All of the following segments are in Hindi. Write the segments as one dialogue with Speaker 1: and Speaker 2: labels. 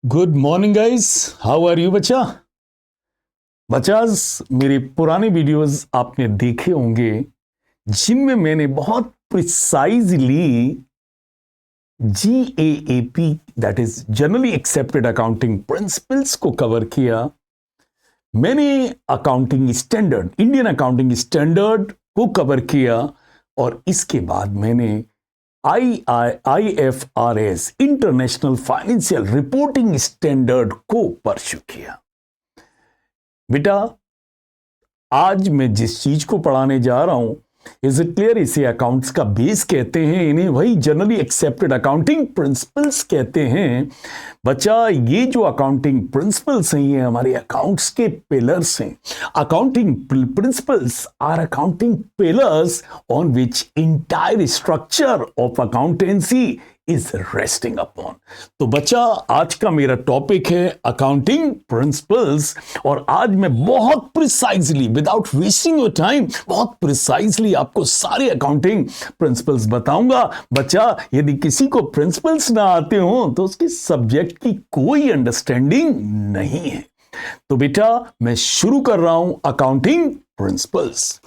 Speaker 1: Good morning guys, how are you बच्चा। बच्चास, मेरे पुराने वीडियोस आपने देखे होंगे जिनमें मैंने बहुत precisely GAAP that is generally accepted accounting principles को कवर किया। मैंने accounting standard, Indian accounting standard को कवर किया और इसके बाद मैंने IFRS international financial reporting standard को परस्यू किया। बेटा, आज मैं जिस चीज को पढ़ाने जा रहा हूं, इज इट क्लियर, इसे अकाउंट्स का बेस कहते हैं, इन्हें वही जनरली एक्सेप्टेड अकाउंटिंग प्रिंसिपल्स कहते हैं। बच्चा, ये जो अकाउंटिंग प्रिंसिपल्स हैं ये हमारे अकाउंट्स के पिलर्स हैं। Accounting principles are accounting pillars on which entire structure of accountancy is resting upon. तो बच्चा, आज का मेरा टॉपिक है अकाउंटिंग प्रिंसिपल्स और आज मैं बहुत precisely, without wasting your time, बहुत प्रिसाइजली आपको सारे अकाउंटिंग प्रिंसिपल्स बताऊंगा। बच्चा, यदि किसी को प्रिंसिपल्स ना आते हो तो उसकी सब्जेक्ट की कोई अंडरस्टैंडिंग नहीं है। तो बेटा, मैं शुरू कर रहा हूं अकाउंटिंग प्रिंसिपल्स।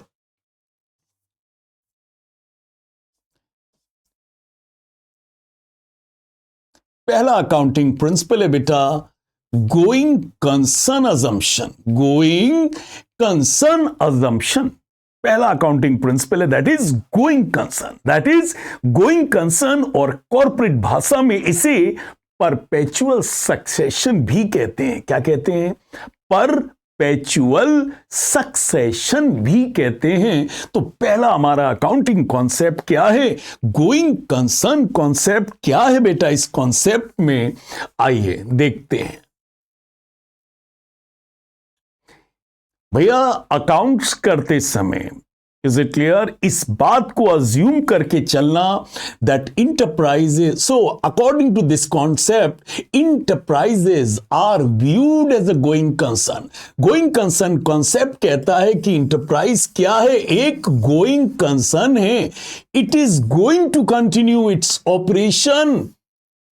Speaker 1: पहला अकाउंटिंग प्रिंसिपल है बेटा going concern assumption. Going concern assumption पहला अकाउंटिंग प्रिंसिपल है, that is going concern. That is going concern और कॉर्पोरेट भाषा में इसे परपेचुअल सक्सेशन भी कहते हैं। क्या कहते हैं? परपेचुअल सक्सेशन भी कहते हैं। तो पहला हमारा अकाउंटिंग कॉन्सेप्ट क्या है? गोइंग कंसर्न कॉन्सेप्ट क्या है बेटा? इस कॉन्सेप्ट में आइए देखते हैं। भैया, अकाउंट्स करते समय, इज इट क्लियर, इस बात को अज्यूम करके चलना that enterprises, so according to this concept, enterprises are viewed as a going concern. Going concern concept कहता है कि इंटरप्राइज क्या है? एक गोइंग कंसर्न है। It is going to continue its operation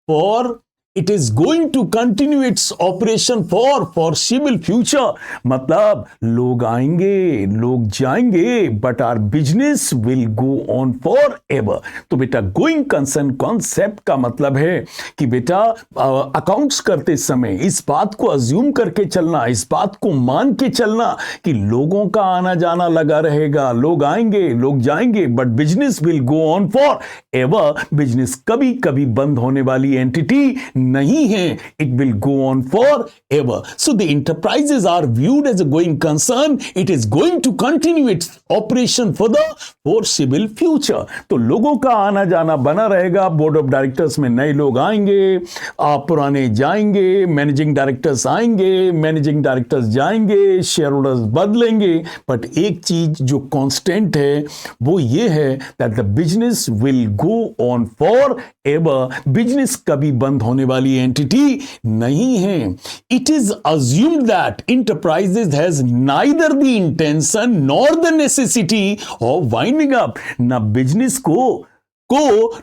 Speaker 1: for, it is going to continue its operation for foreseeable future. मतलब लोग आएंगे, लोग जाएंगे, but our business will go on forever. तो बेटा, गोइंग कंसर्न कॉन्सेप्ट का मतलब है कि बेटा अकाउंट्स करते समय इस बात को अज्यूम करके चलना, इस बात को मान के चलना कि लोगों का आना जाना लगा रहेगा, लोग आएंगे, लोग जाएंगे, but business will go on forever. Business कभी कभी बंद होने वाली एंटिटी नहीं है, it will go on forever. So the enterprises are viewed as a going concern, it is going to continue its operation for the foreseeable future. तो लोगों का आना जाना बना रहेगा, बोर्ड ऑफ डायरेक्टर्स में नए लोग आएंगे, पुराने जाएंगे, मैनेजिंग डायरेक्टर्स आएंगे, मैनेजिंग डायरेक्टर्स जाएंगे, शेयर होल्डर्स बदलेंगे, बट एक चीज जो कांस्टेंट है वो ये है that the business will go on forever. Business कभी बंद होने वाली एंटिटी नहीं है। It is assumed that enterprises has neither the intention nor the necessity of winding up. ना बिजनेस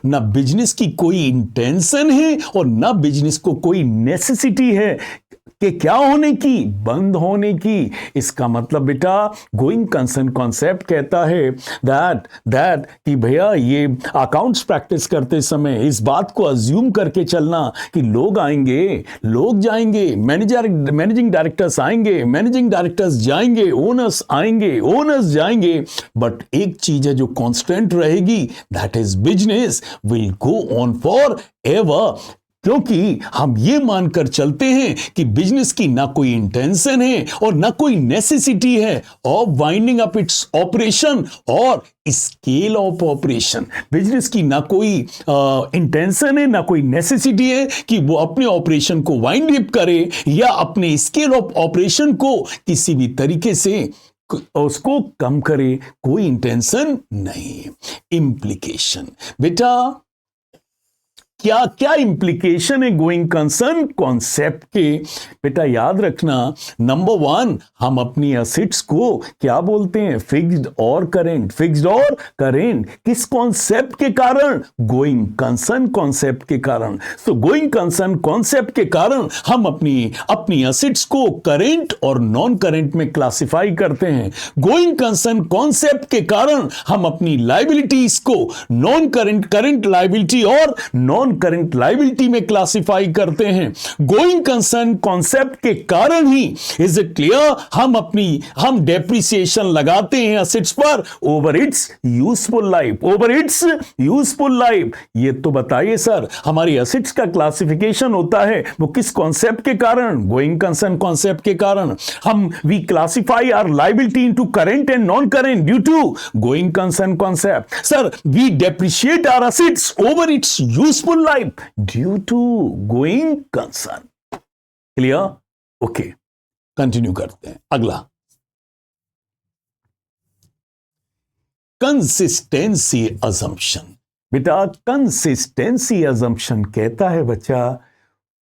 Speaker 1: ना बिजनेस की कोई इंटेंशन है और ना बिजनेस को कोई नेसेसिटी है कि क्या होने की? बंद होने की। इसका मतलब बेटा, गोइंग कंसर्न कॉन्सेप्ट कहता है दैट कि भैया ये अकाउंट्स प्रैक्टिस करते समय इस बात को अज्यूम करके चलना कि लोग आएंगे, लोग जाएंगे, मैनेजिंग डायरेक्टर्स आएंगे, मैनेजिंग डायरेक्टर्स जाएंगे, ओनर्स आएंगे, ओनर्स जाएंगे, बट एक चीज है जो कांस्टेंट रहेगी, that is business will go on for ever. क्योंकि हम ये मानकर चलते हैं कि बिजनेस की ना कोई इंटेंशन है और ना कोई नेसेसिटी है of winding up its operation और स्केल ऑफ ऑपरेशन। बिजनेस की ना कोई इंटेंशन है, ना कोई नेसेसिटी है कि वो अपने ऑपरेशन को वाइंड अप करे या अपने स्केल ऑफ ऑपरेशन को किसी भी तरीके से उसको कम करे। कोई इंटेंशन नहीं। इम्प्लीकेशन बेटा, क्या क्या इंप्लीकेशन है गोइंग कंसर्न कॉन्सेप्ट के? बेटा याद रखना, नंबर 1, हम अपनी एसेट्स को क्या बोलते हैं? फिक्स्ड और करेंट। फिक्स्ड और करेंट किस कॉन्सेप्ट के कारण? गोइंग कंसर्न कॉन्सेप्ट के कारण। सो गोइंग कंसर्न कॉन्सेप्ट के कारण हम अपनी एसेट्स को करेंट और नॉन करेंट में क्लासिफाई करते हैं। गोइंग कंसर्न कॉन्सेप्ट के कारण हम अपनी लायबिलिटीज को नॉन करेंट, करंट लायबिलिटी और नॉन करंट लायबिलिटी में क्लासिफाई करते हैं। गोइंग कंसर्न कॉन्सेप्ट के कारण ही, इज इट क्लियर, हम डेप्रिसिएशन लगाते हैं एसेट्स पर over its useful life. Over its useful life. ये तो बताइए सर, हमारी एसेट्स का क्लासिफिकेशन होता है वो किस कॉन्सेप्ट के कारण? गोइंग कंसर्न कॉन्सेप्ट के कारण। We classify our liability into current and non current due to going concern concept. Sir, we depreciate our assets over its useful life due to going concern. Clear? Okay, continue करते हैं। अगला, कंसिस्टेंसी अजम्पशन। बेटा कंसिस्टेंसी अजम्पशन कहता है बच्चा,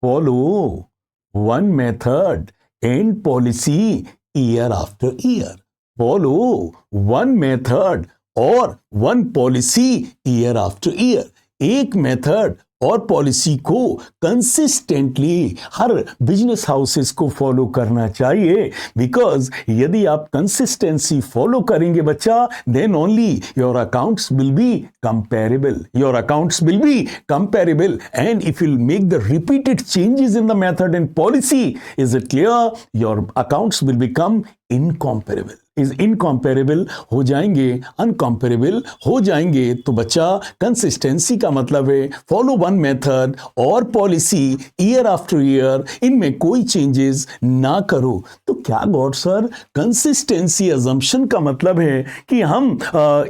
Speaker 1: follow one method and policy year after year. Follow one method और one policy year after year. एक मेथड और पॉलिसी को कंसिस्टेंटली हर बिजनेस हाउसेस को फॉलो करना चाहिए, बिकॉज यदि आप कंसिस्टेंसी फॉलो करेंगे बच्चा, then only your accounts will be comparable. Your accounts will be comparable and if you make the repeated changes in the method and policy, is it clear, your accounts will become incomparable. Is incomparable हो जाएंगे, अनकॉम्पेरेबल हो जाएंगे। तो बच्चा कंसिस्टेंसी का मतलब है फॉलो वन मेथड और पॉलिसी ईयर आफ्टर ईयर, इनमें कोई चेंजेस ना करो। तो क्या गॉड सर, कंसिस्टेंसी अजम्पशन का मतलब है कि हम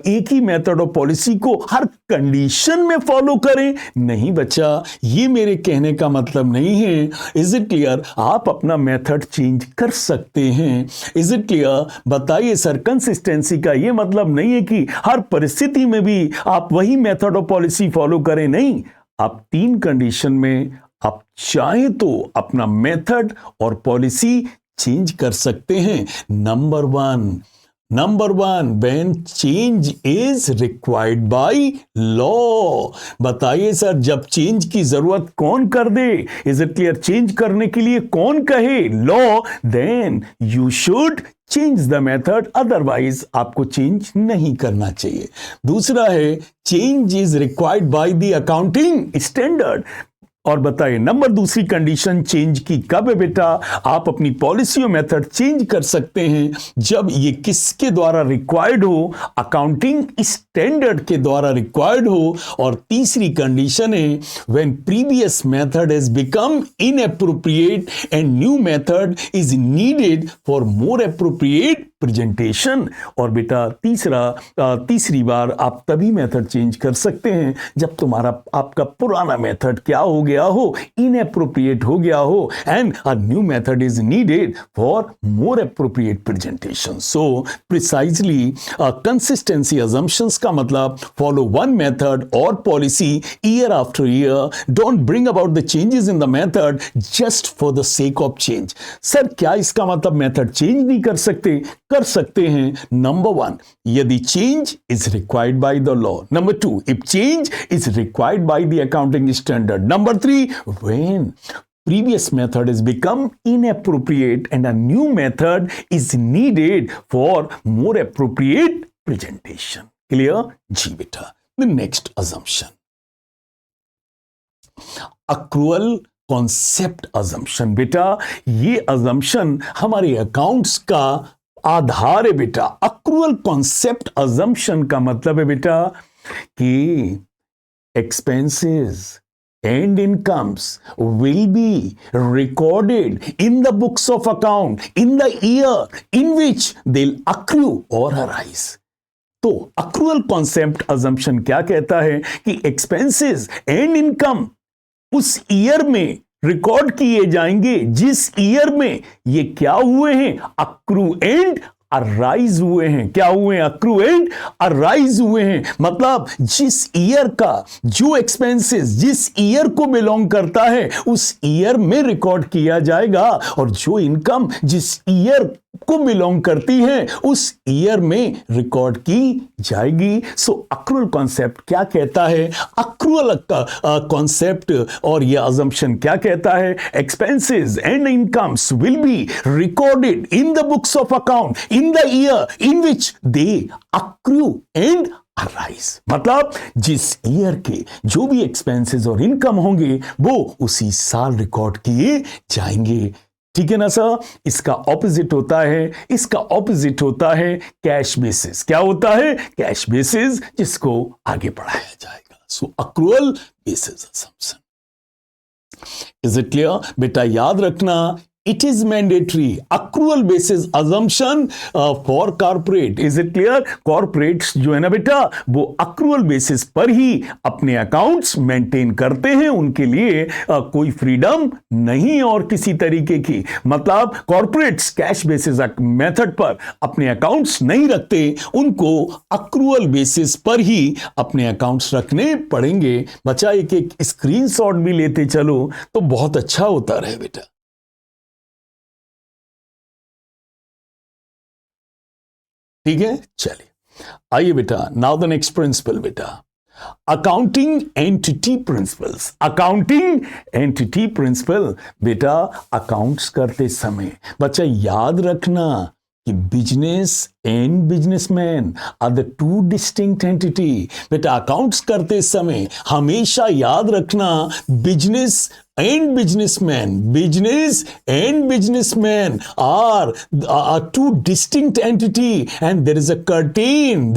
Speaker 1: एक ही मेथड और पॉलिसी को हर कंडीशन में फॉलो करें? नहीं बच्चा, ये मेरे कहने का मतलब नहीं है। Is it clear? आप अपना मेथड चेंज कर सकते हैं। Is it clear? बताइए सर, कंसिस्टेंसी का यह मतलब नहीं है कि हर परिस्थिति में भी आप वही मेथड और पॉलिसी फॉलो करें। नहीं, आप 3 कंडीशन में आप चाहे तो अपना मेथड और पॉलिसी चेंज कर सकते हैं। Number one, when change is required by law। बताइए सर, जब चेंज की जरूरत कौन कर दे? Is it clear? चेंज करने के लिए कौन कहे? Law. Then you should change the method, otherwise आपको चेंज नहीं करना चाहिए। दूसरा है, change is required by the accounting standard. और बताइए नंबर दूसरी कंडीशन चेंज की कब है बेटा? आप अपनी पॉलिसी और मेथड चेंज कर सकते हैं जब ये किसके द्वारा रिक्वायर्ड हो? अकाउंटिंग स्टैंडर्ड के द्वारा रिक्वायर्ड हो। और तीसरी कंडीशन है when previous method has become inappropriate and new method is needed for more appropriate presentation. और बेटा तीसरी बार आप तभी मेथड चेंज कर सकते हैं जब आपका पुराना मेथड क्या हो गया हो? इनएप्रोप्रिएट हो गया हो and a new method is needed for more appropriate presentation. So precisely consistency assumptions का मतलब फॉलो वन मेथड और policy year after year. Don't bring about the changes in the method just for the sake of change. Sir, क्या इसका मतलब मेथड चेंज नहीं कर सकते? कर सकते हैं। नंबर 1, यदि change is required by the law. Number 2, if change is required by the accounting standard. Number 3, when previous method has become inappropriate and a new method is needed for more appropriate presentation. Clear? जी बेटा। The next assumption, accrual concept assumption। बेटा ये assumption हमारे accounts का आधार है बेटा। accrual concept assumption का मतलब है बेटा कि expenses and incomes will be recorded in the books of account in the year in which they'll accrue or arise। तो accrual concept assumption क्या कहता है कि expenses and income उस ईयर में रिकॉर्ड किए जाएंगे जिस ईयर में ये क्या हुए हैं? अक्रू एंड अराइज हुए हैं। क्या हुए हैं? अक्रू एंड अराइज हुए हैं। मतलब जिस ईयर का जो एक्सपेंसेस जिस ईयर को बिलोंग करता है उस ईयर में रिकॉर्ड किया जाएगा, और जो इनकम जिस ईयर को बिलोंग करती है उस ईयर में रिकॉर्ड की जाएगी। सो अक्रूअल कॉन्सेप्ट क्या कहता है? अक्रूअल का कॉन्सेप्ट और ये अजम्पशन क्या कहता है? Expenses and incomes will be recorded in the books of account in the year in which they accrue and arise. मतलब जिस ईयर के जो भी एक्सपेंसेस और इनकम होंगे वो उसी साल रिकॉर्ड किए जाएंगे। ठीक है ना सर? इसका ऑपोजिट होता है, इसका ऑपोजिट होता है कैश बेसिस। क्या होता है? कैश बेसिस, जिसको आगे बढ़ाया जाएगा। So accrual basis assumption. Is it clear? बेटा याद रखना, it is mandatory accrual basis assumption for corporate. is it clear? corporates जो है ना बेटा वो accrual basis पर ही अपने accounts maintain करते हैं। उनके लिए कोई freedom नहीं और किसी तरीके की। मतलब corporates cash basis method पर अपने accounts नहीं रखते, उनको accrual basis पर ही अपने accounts रखने पड़ेंगे। बच्चा एक एक स्क्रीनशॉट भी लेते चलो तो बहुत अच्छा होता रहे बेटा। ठीक है, चलिए आइए बेटा। नाउ द नेक्स्ट प्रिंसिपल बेटा, accounting entity principles. Accounting entity principle बेटा, अकाउंट्स करते समय बच्चा याद रखना कि business and businessman are the two distinct entity. बेटा अकाउंट्स करते समय हमेशा याद रखना business and businessman are two distinct entity, and there is a curtain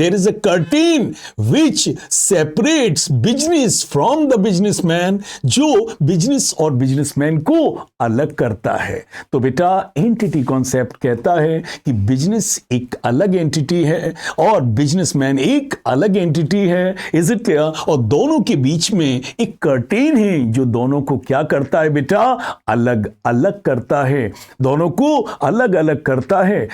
Speaker 1: which separates business from the businessman, जो business और businessman को अलग करता है। तो बेटा entity concept कहता है कि business एक अलग entity है और businessman एक अलग entity है। is it clear? और दोनों के बीच में एक curtain है जो दोनों को क्या करता है बेटा? अलग अलग करता है, दोनों को अलग अलग करता है।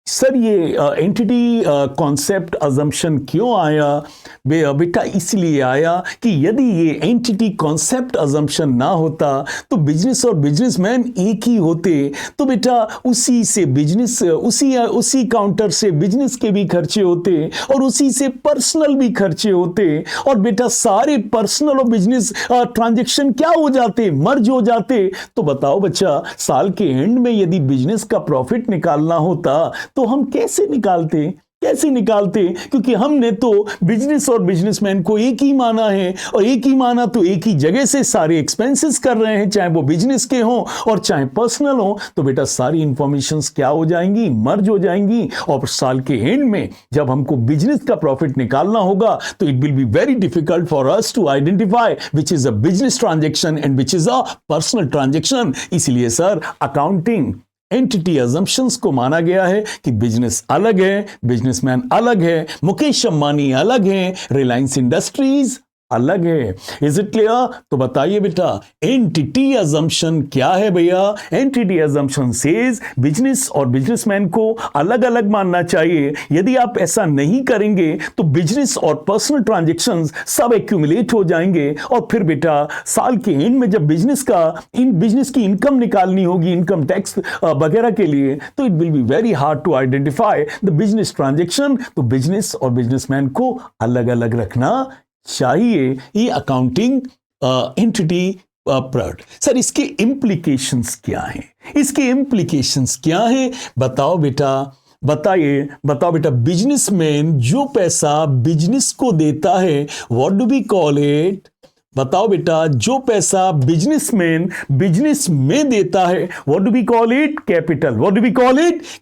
Speaker 1: सर ये एंटिटी कॉन्सेप्ट अजम्पशन क्यों आया? बेटा इसलिए आया कि यदि ये एंटिटी कॉन्सेप्ट अजम्पशन ना होता तो बिजनेस और बिजनेसमैन एक ही होते, तो बेटा उसी से बिजनेस उसी काउंटर से बिजनेस के भी खर्चे होते और उसी से पर्सनल भी खर्चे होते, और बेटा सारे पर्सनल और बिजनेस ट्रांजैक्शन क्या हो जाते? मर्ज हो जाते। तो बताओ बच्चा, साल के एंड में यदि बिजनेस का प्रॉफिट निकालना होता तो हम कैसे निकालते? क्योंकि हमने तो बिजनेस और बिजनेसमैन को एक ही माना है, और एक ही माना तो एक ही जगह से सारे एक्सपेंसेस कर रहे हैं, चाहे वो बिजनेस के हों और चाहे पर्सनल हों। तो बेटा सारी इंफॉर्मेशंस क्या हो जाएंगी? मर्ज हो जाएंगी, और साल के एंड में जब हमको बिजनेस का प्रॉफिट निकालना होगा तो it will be very difficult for us to identify which is a business transaction and which is a personal transaction. इसलिए सर अकाउंटिंग एंटिटी अजम्पशंस को माना गया है कि बिजनेस अलग है, बिजनेसमैन अलग है, मुकेश अंबानी अलग है, रिलायंस इंडस्ट्रीज अलग है। Is it clear? तो बताइए बेटा एंटिटी अजम्पशन क्या है भैया? एंटिटी अजम्पशन सेज बिजनेस और बिजनेसमैन को अलग अलग मानना चाहिए। यदि आप ऐसा नहीं करेंगे तो बिजनेस और पर्सनल ट्रांजैक्शंस सब एक्यूमुलेट हो जाएंगे, और फिर बेटा साल के एंड में जब बिजनेस की इनकम निकालनी होगी, इनकम टैक्स वगैरह के लिए, तो it will be very hard to identify the business transaction. तो बिजनेस और बिजनेसमैन को अलग अलग रखना चाहिए। ये अकाउंटिंग एंटिटी प्रोडक्ट। सर इसके इम्प्लीकेशंस क्या हैं? बताओ बेटा बिजनेसमैन जो पैसा बिजनेस को देता है, what do we call it? बताओ बेटा जो पैसा बिजनेसमैन बिजनेस में देता है, what do we call it?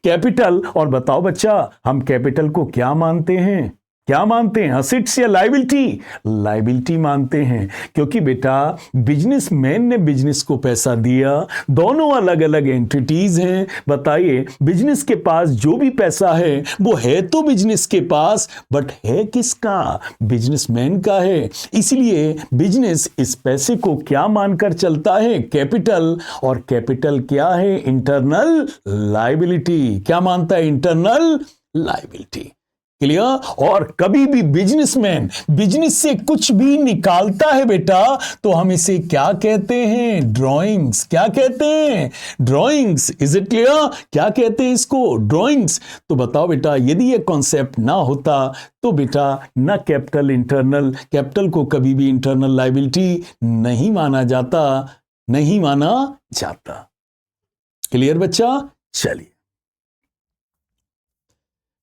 Speaker 1: Capital. और बताओ बच्चा हम कैपिटल को क्या मानते हैं? क्या मानते हैं, असेट्स या लायबिलिटी? लायबिलिटी मानते हैं, क्योंकि बेटा बिजनेसमैन ने बिजनेस को पैसा दिया, दोनों अलग अलग एंटिटीज हैं। बताइए, बिजनेस के पास जो भी पैसा है वो है तो बिजनेस के पास, बट है किसका? बिजनेसमैन का है। इसलिए बिजनेस इस पैसे को क्या मानकर चलता है? कैपिटल। और कैपिटल क्या है? Internal liability. क्या मानता है? Internal liability. क्लियर? और कभी भी बिजनेसमैन बिजनेस से कुछ भी निकालता है बेटा, तो हम इसे क्या कहते हैं? ड्राइंग्स। क्या कहते हैं? ड्राइंग्स। Is it clear? क्या कहते हैं इसको? ड्राइंग्स। तो बताओ बेटा, यदि ये कॉन्सेप्ट ना होता तो बेटा ना कैपिटल इंटरनल, कैपिटल को कभी भी इंटरनल लायबिलिटी नहीं माना जाता, नहीं माना जाता। क्लियर बच्चा? चलिए,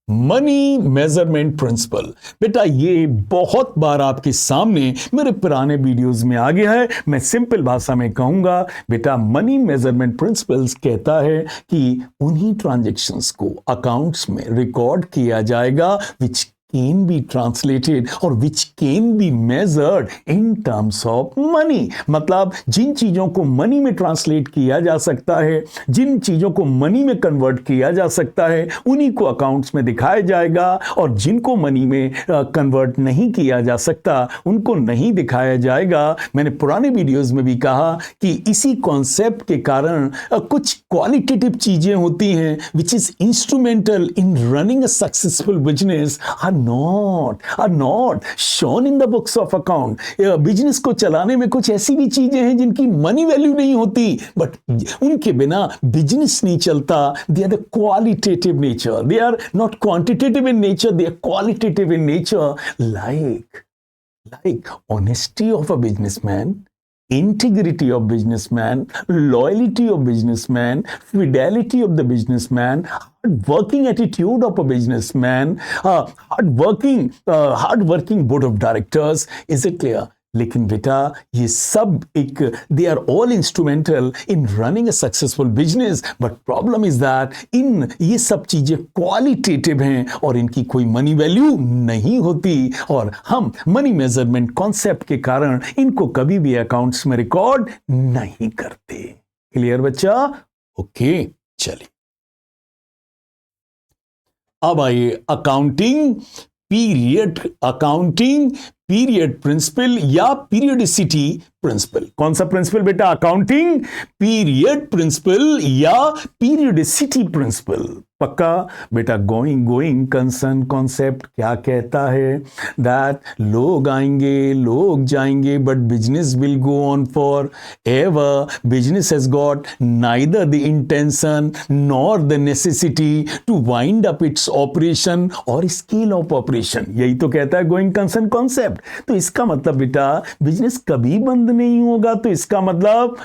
Speaker 1: मनी मेजरमेंट प्रिंसिपल। बेटा ये बहुत बार आपके सामने मेरे पुराने वीडियोस में आ गया है। मैं सिंपल भाषा में कहूंगा बेटा, मनी मेजरमेंट प्रिंसिपल्स कहता है कि उन्हीं ट्रांजैक्शंस को अकाउंट्स में रिकॉर्ड किया जाएगा विच can be translated और which can be measured in terms of money। मतलब जिन चीजों को मनी में ट्रांसलेट किया जा सकता है, जिन चीजों को मनी में कन्वर्ट किया जा सकता है, उन्हीं को अकाउंट्स में दिखाया जाएगा, और जिनको मनी में कन्वर्ट नहीं किया जा सकता उनको नहीं दिखाया जाएगा। मैंने पुराने वीडियोस में भी कहा कि इसी कॉन्सेप्ट के कारण कुछ क्वालिटेटिव चीजें होती हैं which is instrumental in running a successful business are not shown in the books of account। Business को चलाने में कुछ ऐसी भी चीजें हैं जिनकी मनी वैल्यू नहीं होती, बट उनके बिना बिजनेस नहीं चलता। They are the qualitative nature, they are not quantitative in nature, they are qualitative in nature. like honesty of a businessman, integrity of businessman, loyalty of businessman, fidelity of the businessman, hard-working attitude of a businessman, hard-working board of directors। Is it clear? लेकिन बेटा ये सब एक they are all instrumental in running a successful business, but problem is that in ये सब चीजें क्वालिटेटिव हैं और इनकी कोई मनी वैल्यू नहीं होती, और हम मनी मेजरमेंट कॉन्सेप्ट के कारण इनको कभी भी अकाउंट्स में रिकॉर्ड नहीं करते। क्लियर बच्चा? ओके, चलिए अब आइए अकाउंटिंग पीरियड प्रिंसिपल या पीरियडिसिटी प्रिंसिपल। कौन सा प्रिंसिपल बेटा? अकाउंटिंग पीरियड प्रिंसिपल या पीरियडिसिटी प्रिंसिपल। पक्का बेटा? गोइंग कंसर्न कॉन्सेप्ट क्या कहता है? दैट लोग आएंगे लोग जाएंगे but business will go on forever. Business has got neither the intention nor the necessity to wind up its operation और स्केल ऑफ ऑपरेशन। यही तो कहता है गोइंग कंसर्न कॉन्सेप्ट। तो इसका मतलब बेटा बिजनेस कभी बंद नहीं होगा, तो इसका मतलब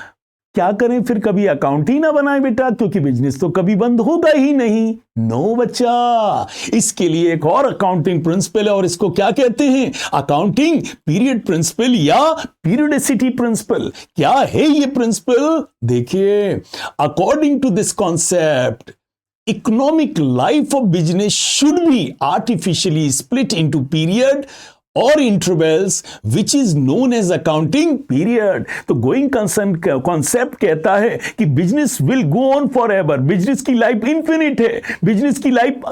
Speaker 1: क्या करें फिर? कभी अकाउंट ही ना बनाए बेटा, क्योंकि बिजनेस तो कभी बंद होगा ही नहीं। नो बच्चा, इसके लिए एक और अकाउंटिंग प्रिंसिपल है और इसको क्या कहते हैं? अकाउंटिंग पीरियड प्रिंसिपल या पीरियडिसिटी प्रिंसिपल। क्या है ये प्रिंसिपल? देखिए, according to this concept economic life of business should be artificially split into period और intervals which is known as accounting period. तो गोइंग कंसर्न कॉन्सेप्ट कहता है कि business will go on forever. Business की लाइफ इन्फिनिट है, बिजनेस की लाइफ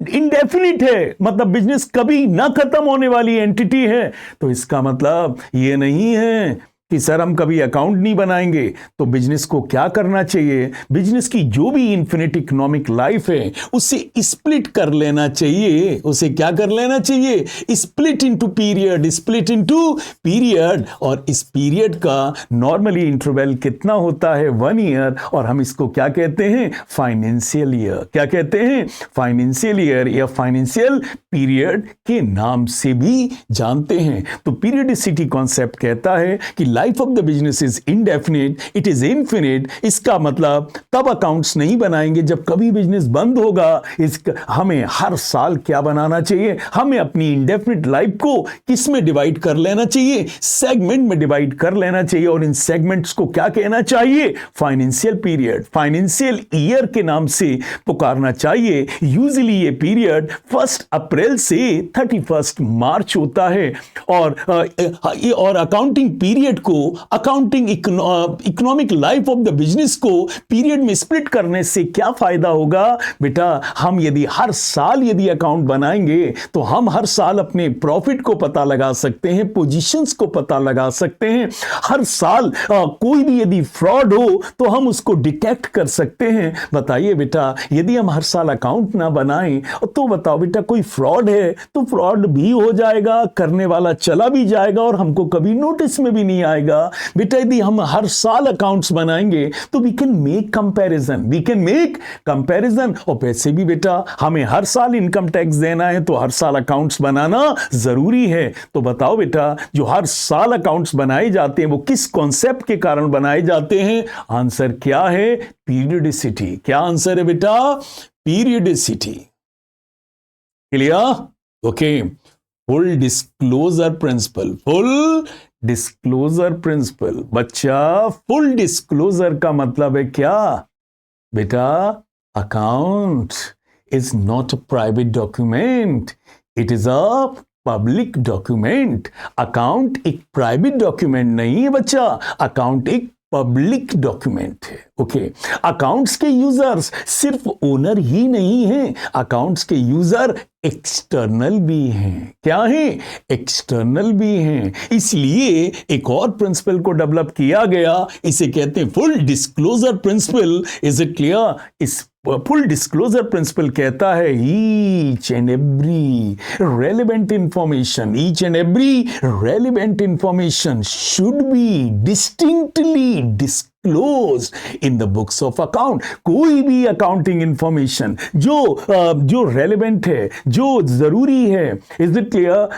Speaker 1: इंडेफिनिट है, मतलब बिजनेस कभी ना खत्म होने वाली एंटिटी है। तो इसका मतलब ये नहीं है कि सर हम कभी अकाउंट नहीं बनाएंगे। तो बिजनेस को क्या करना चाहिए? बिजनेस की जो भी इन्फिनिट इकोनॉमिक लाइफ है उसे स्प्लिट कर लेना चाहिए। उसे क्या कर लेना चाहिए? Split into period, split into period. और इस पीरियड का नॉर्मली इंटरवल कितना होता है? 1 ईयर। और हम इसको क्या कहते हैं? Financial year. क्या कहते हैं? फाइनेंशियल ईयर या फाइनेंशियल पीरियड के नाम से भी जानते हैं। तो पीरियडिसिटी कॉन्सेप्ट कहता है कि life of the business is indefinite, it is infinite. इसका मतलब तब अकाउंट्स नहीं बनाएंगे जब कभी बिजनेस बंद होगा। हमें हर साल क्या बनाना चाहिए? हमें अपनी इंडेफिनिट लाइफ को किस में डिवाइड कर लेना चाहिए? सेगमेंट में डिवाइड कर लेना चाहिए। और इन सेगमेंट्स को क्या कहना चाहिए? फाइनेंशियल पीरियड, फाइनेंशियल ईयर के नाम से पुकारना चाहिए। यूजुअली ये पीरियड 1 अप्रैल से 31 मार्च होता है। और अकाउंटिंग पीरियड को, accounting economic life of the business को पीरियड में स्प्लिट करने से क्या फायदा होगा? बेटा, हम यदि हर साल यदि अकाउंट बनाएंगे तो हम हर साल अपने प्रॉफिट को पता लगा सकते हैं, पोजीशंस को पता लगा सकते हैं। हर साल कोई भी यदि फ्रॉड हो तो हम उसको डिटेक्ट कर सकते हैं। बताइए बेटा, यदि हम हर साल अकाउंट ना बनाएं तो बताओ बेटा, कोई फ्रॉड है तो फ्रॉड भी हो जाएगा, करने वाला चला भी जाएगा और हमको कभी नोटिस में भी नहीं आएगा। बेटा, यदि हम हर साल अकाउंट्स बनाएंगे तो वी कैन मेक कंपैरिजन। और वैसे भी बेटा, हमें हर साल इनकम टैक्स देना है तो हर साल अकाउंट्स बनाना जरूरी है। तो बताओ बेटा, जो हर साल अकाउंट्स बनाए जाते हैं वो किस कॉन्सेप्ट के कारण बनाए जाते हैं? आंसर क्या है? पीरियडिसिटी। क्या आंसर है बेटा? Periodicity. Clear? Okay. Full disclosure principle. बच्चा, फुल डिस्क्लोजर का मतलब है क्या? बेटा, account is not a private document, it is a public document. Account एक प्राइवेट डॉक्यूमेंट नहीं है बच्चा, अकाउंट एक पब्लिक डॉक्यूमेंट है। ओके। अकाउंट्स के यूजर्स सिर्फ ओनर ही नहीं हैं, अकाउंट्स के यूजर एक्सटर्नल भी हैं। क्या है? एक्सटर्नल भी हैं। इसलिए एक और प्रिंसिपल को डेवलप किया गया, इसे कहते हैं full disclosure principle. Is it clear? इस फुल डिस्क्लोजर प्रिंसिपल कहता है each and every relevant information should be distinctly disclosed in the books of account. कोई भी अकाउंटिंग इंफॉर्मेशन जो रेलेवेंट है, जो जरूरी है, इज इट क्लियर,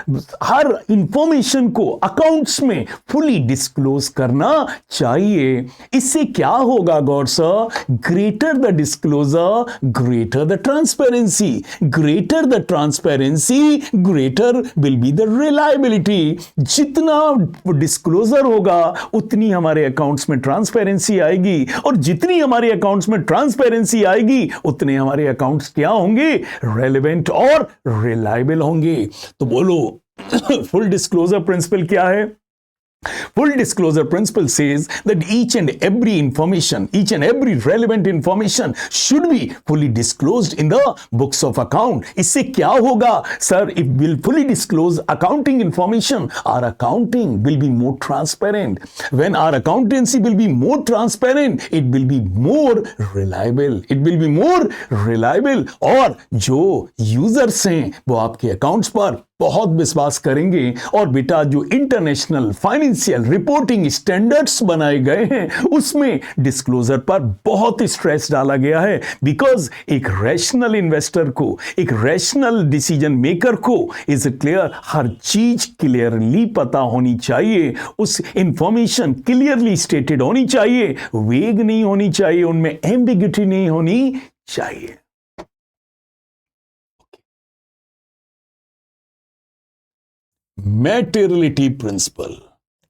Speaker 1: हर इंफॉर्मेशन को अकाउंट्स में फुली डिस्क्लोज करना चाहिए। इससे क्या होगा गौर sir? Greater the disclosure, greater the transparency, greater will be the reliability। जितना डिस्क्लोजर होगा उतनी हमारे अकाउंट्स में ट्रांसपेरेंसी आएगी, और जितनी हमारे अकाउंट्स में ट्रांसपेरेंसी आएगी उतने हमारे अकाउंट्स क्या होंगे? रेलेवेंट और रिलायबल होंगे। तो बोलो, फुल डिस्क्लोजर प्रिंसिपल क्या है? Full disclosure principle says that each and every relevant information should be fully disclosed in the books of account। इससे क्या होगा sir? If we'll fully disclose accounting information, our accounting will be more transparent। When our accountancy will be more transparent, it will be more reliable। और जो users हैं वो आपके accounts पर बहुत विश्वास करेंगे। और बेटा, जो इंटरनेशनल फाइनेंशियल रिपोर्टिंग स्टैंडर्ड्स बनाए गए हैं उसमें डिस्क्लोजर पर बहुत स्ट्रेस डाला गया है। बिकॉज एक रैशनल इन्वेस्टर को, एक रैशनल डिसीजन मेकर को, इज क्लियर, हर चीज क्लियरली पता होनी चाहिए, उस इंफॉर्मेशन क्लियरली स्टेटेड होनी चाहिए, वेग नहीं होनी चाहिए, उनमें एम्बिग्यूटी नहीं होनी चाहिए। मैटेरियलिटी प्रिंसिपल।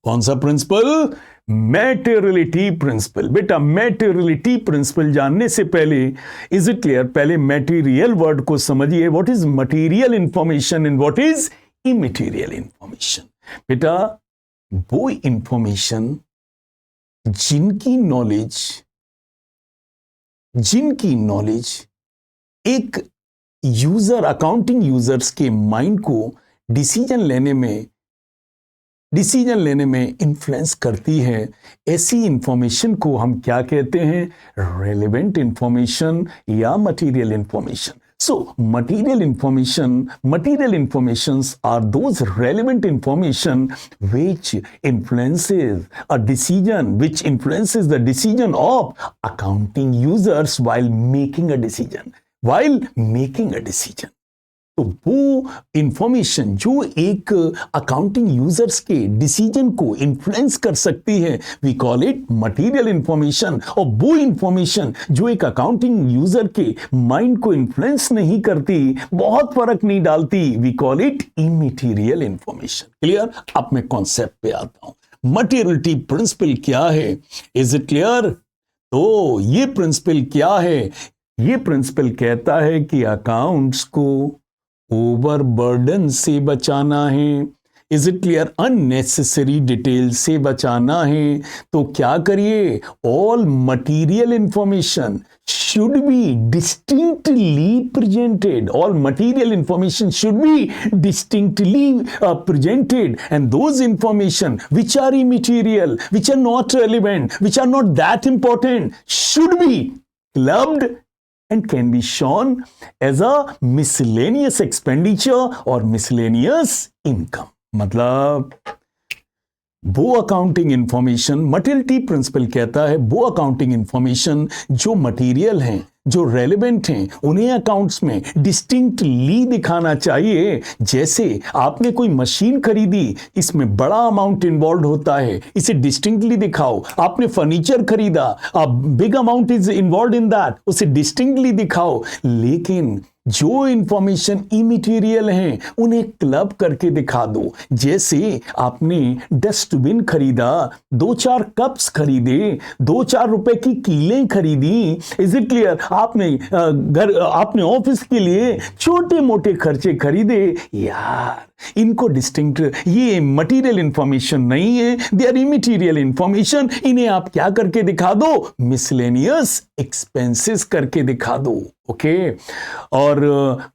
Speaker 1: कौन सा प्रिंसिपल? मैटेरियलिटी प्रिंसिपल। बेटा, मैटेरियलिटी प्रिंसिपल जानने से पहले, इज इट क्लियर, पहले मैटेरियल वर्ड को समझिए। What is material information and what is immaterial information? बेटा, वो इंफॉर्मेशन जिनकी नॉलेज एक यूजर, अकाउंटिंग यूजर्स के माइंड को डिसीजन लेने में इन्फ्लुएंस करती है, ऐसी इंफॉर्मेशन को हम क्या कहते हैं? रेलेवेंट इंफॉर्मेशन या material information. So material informations are those relevant information which influences the decision of accounting users while making a decision. तो वो इंफॉर्मेशन जो एक अकाउंटिंग यूजर्स के डिसीजन को इन्फ्लुएंस कर सकती है, we call it material information. और वो इंफॉर्मेशन जो एक अकाउंटिंग यूजर के माइंड को इन्फ्लुएंस नहीं करती, बहुत फर्क नहीं डालती, we call it immaterial information. Clear? अब मैं कॉन्सेप्ट पे आता हूं। मटेरियलिटी प्रिंसिपल क्या है? Is it clear? तो ये प्रिंसिपल क्या है? ये प्रिंसिपल कहता है कि अकाउंट्स को ओवरबर्डन से बचाना है। Is it clear? Unnecessary detail से बचाना है। तो क्या करिए? All material information should be distinctly presented. All material information should be distinctly presented, and those information which are immaterial, which are not relevant, which are not that important, should be clubbed and can be shown as a miscellaneous expenditure or miscellaneous income. मतलब वो अकाउंटिंग इंफॉर्मेशन, मटेरियलिटी प्रिंसिपल कहता है वो अकाउंटिंग इंफॉर्मेशन जो मटेरियल हैं, जो रेलेवेंट हैं, उन्हें अकाउंट्स में डिस्टिंक्टली दिखाना चाहिए। जैसे आपने कोई मशीन खरीदी, इसमें बड़ा अमाउंट इन्वॉल्व होता है, इसे डिस्टिंक्टली दिखाओ। आपने फर्नीचर खरीदा, big amount is involve in that, उसे डिस्टिंक्टली दिखाओ। लेकिन जो इंफॉर्मेशन इमैटेरियल हैं उन्हें क्लब करके दिखा दो। जैसे आपने डस्टबिन खरीदा, 2-4 कप्स खरीदे, 2-4 रुपए की कीलें खरीदी। Is it clear? आपने ऑफिस के लिए छोटे मोटे खर्चे खरीदे। यार, इनको डिस्टिंक्ट, ये मटेरियल इंफॉर्मेशन नहीं है, दे आर इमैटेरियल इंफॉर्मेशन। इन्हें आप क्या करके दिखा दो? मिसलेनियस एक्सपेंसेस करके दिखा दो। ओके और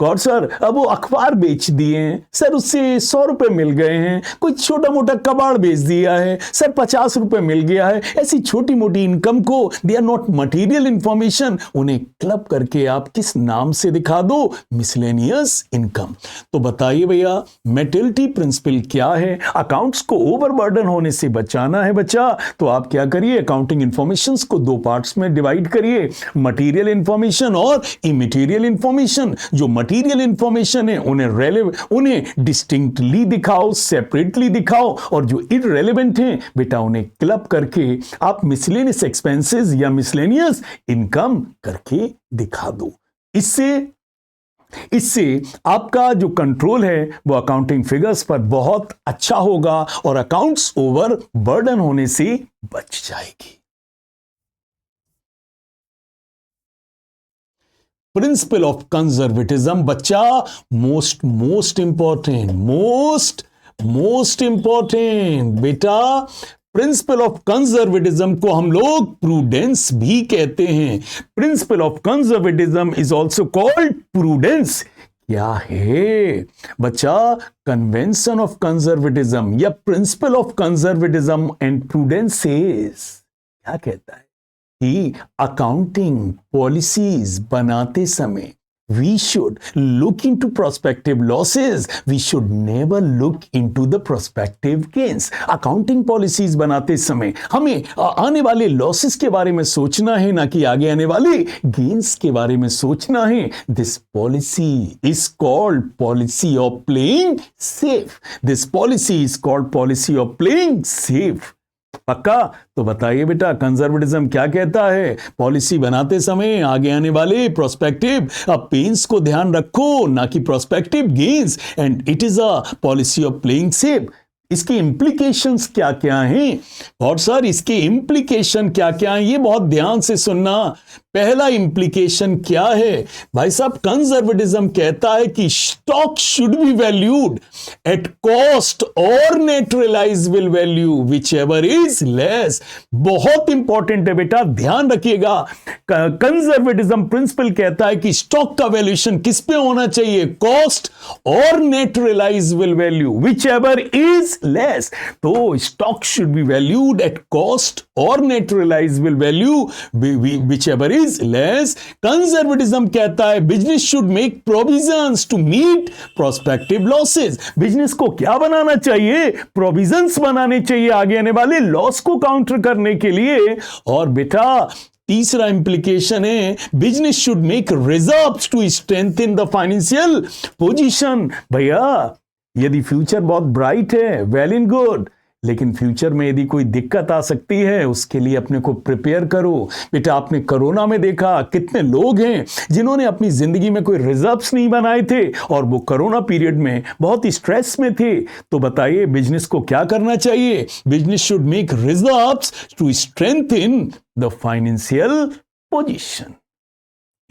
Speaker 1: गॉड सर, अब वो अखबार बेच दिए हैं सर, उससे 100 रुपए मिल गए हैं। कोई छोटा मोटा कबाड़ बेच दिया है सर, 50 रुपए मिल गया है। ऐसी छोटी मोटी इनकम को they are not material information, उन्हें क्लब करके आप किस नाम से दिखा दो? Miscellaneous income. तो बताइए भैया, मटेरियलिटी प्रिंसिपल क्या है? अकाउंट्स को ओवरबर्डन होने से बचाना है बच्चा। तो आप क्या करिए? अकाउंटिंग इंफॉर्मेशंस को 2 पार्ट्स में डिवाइड करिए, मटेरियल इंफॉर्मेशन और इमैटेरियल इंफॉर्मेशन। जो मटेरियल इंफॉर्मेशन है उन्हें डिस्टिंक्टली दिखाओ, सेपरेटली दिखाओ, और जो इररेलेवेंट हैं बेटा उन्हें क्लब करके आप मिसलेनियस एक्सपेंसेस या मिसलेनियस इनकम करके दिखा दो। इससे आपका जो कंट्रोल है वो अकाउंटिंग फिगर्स पर बहुत अच्छा होगा और अकाउंट्स ओवर बर्डन होने से बच जाएगी। प्रिंसिपल ऑफ कंजर्वेटिज्म बच्चा मोस्ट इंपॉर्टेंट बेटा। प्रिंसिपल ऑफ कंजर्वेटिज्म को हम लोग प्रूडेंस भी कहते हैं। Principle of conservatism is also called prudence. क्या है बच्चा? कन्वेंशन ऑफ कंजर्वेटिज्म या principle of conservatism and prudence क्या कहता है कि अकाउंटिंग पॉलिसीज बनाते समय we should look into prospective losses, we should never look into the prospective gains. Accounting policies बनाते समय हमें आने वाले लॉसेस के बारे में सोचना है, ना कि आगे आने वाले गेन्स के बारे में सोचना है। This policy is called policy of playing safe. This policy is called policy of playing safe. पक्का? तो बताइए बेटा, कंजर्वेटिज्म क्या कहता है? पॉलिसी बनाते समय आगे आने वाले प्रोस्पेक्टिव पेन्स को ध्यान रखो, ना कि prospective gains, and it is a policy of playing safe. इसके इंप्लीकेशंस क्या क्या हैं? और सर इसके इंप्लीकेशन क्या क्या हैं, ये बहुत ध्यान से सुनना। पहला इंप्लीकेशन क्या है भाई साहब? कंजर्वेटिज्म कहता है कि stock should be valued at cost और net realisable value whichever is less. बहुत इंपॉर्टेंट है बेटा, ध्यान रखिएगा। कंजर्वेटिज्म प्रिंसिपल कहता है कि स्टॉक का वैल्यूएशन किस पे होना चाहिए? कॉस्ट और net realisable value whichever is less. तो stock should be valued at cost और net realisable value whichever is less. Conservatism कहता है business should make provisions to meet prospective losses. Business को क्या बनाना चाहिए? प्रोविजंस बनाने चाहिए आगे आने वाले लॉस को काउंटर करने के लिए। और बेटा तीसरा इंप्लीकेशन है business should make reserves to strengthen the financial position. भैया यदि फ्यूचर बहुत ब्राइट है, वेल एंड गुड, लेकिन फ्यूचर में यदि कोई दिक्कत आ सकती है उसके लिए अपने को प्रिपेयर करो। बेटा आपने कोरोना में देखा कितने लोग हैं जिन्होंने अपनी जिंदगी में कोई रिजर्व्स नहीं बनाए थे और वो कोरोना पीरियड में बहुत ही स्ट्रेस में थे। तो बताइए बिजनेस को क्या करना चाहिए? Business should make reserves to strengthen the financial position.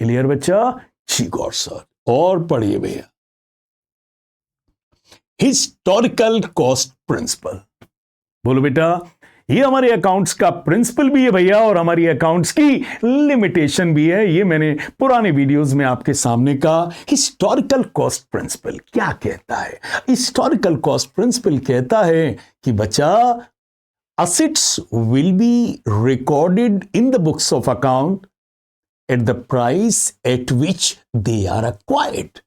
Speaker 1: Clear बच्चा? जी गॉड सर। और पढ़िए भैया, हिस्टोरिकल कॉस्ट प्रिंसिपल। बोलो बेटा, ये हमारे अकाउंट्स का प्रिंसिपल भी है भैया और हमारी अकाउंट्स की लिमिटेशन भी है। ये मैंने पुराने वीडियोस में आपके सामने का हिस्टोरिकल कॉस्ट प्रिंसिपल क्या कहता है। हिस्टोरिकल कॉस्ट प्रिंसिपल कहता है कि बच्चा assets will be recorded in the books of account at the price at which they are acquired।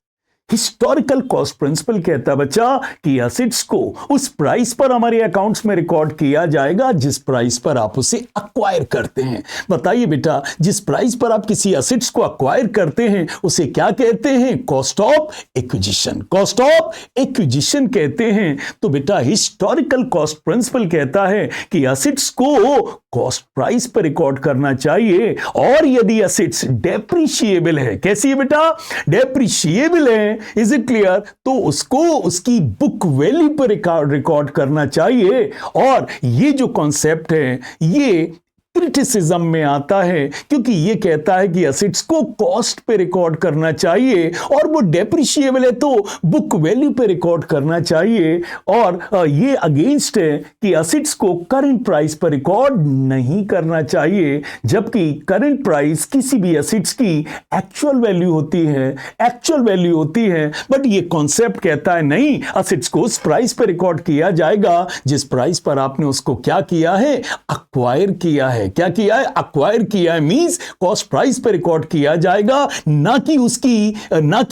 Speaker 1: Historical cost principle कहता है बच्चा कि एसेट्स को उस प्राइस पर हमारे अकाउंट्स में रिकॉर्ड किया जाएगा जिस प्राइस पर आप उसे अक्वायर करते हैं। बताइए बेटा, जिस प्राइस पर आप किसी एसेट्स को अक्वायर करते हैं उसे क्या कहते हैं? Cost of acquisition. Cost of acquisition कहते हैं। तो बेटा हिस्टोरिकल कॉस्ट प्रिंसिपल कहता है कि एसेट्स को कॉस्ट प्राइस पर रिकॉर्ड करना चाहिए और यदि एसेट्स डेप्रिशिएबल है, कैसी है बेटा? डेप्रिशिएबल है, इज इट क्लियर? तो उसको उसकी बुक वैल्यू पर रिकॉर्ड करना चाहिए। और ये जो कॉन्सेप्ट है ये क्रिटिसिज्म में आता है क्योंकि ये कहता है कि एसेट्स को कॉस्ट पे रिकॉर्ड करना चाहिए और वो डेप्रिशिएबल है तो बुक वैल्यू पे रिकॉर्ड करना चाहिए। और ये अगेंस्ट है कि एसेट्स को करंट प्राइस पर रिकॉर्ड नहीं करना चाहिए, जबकि करंट प्राइस किसी भी एसेट्स की एक्चुअल वैल्यू होती है, एक्चुअल वैल्यू होती है। बट ये कॉन्सेप्ट कहता है नहीं, एसेट्स को उस प्राइस पर रिकॉर्ड किया जाएगा जिस प्राइस पर आपने उसको क्या किया है? अक्वायर किया है। क्या किया है? अक्वायर किया है। मींस कॉस्ट प्राइस पे रिकॉर्ड किया जाएगा, ना कि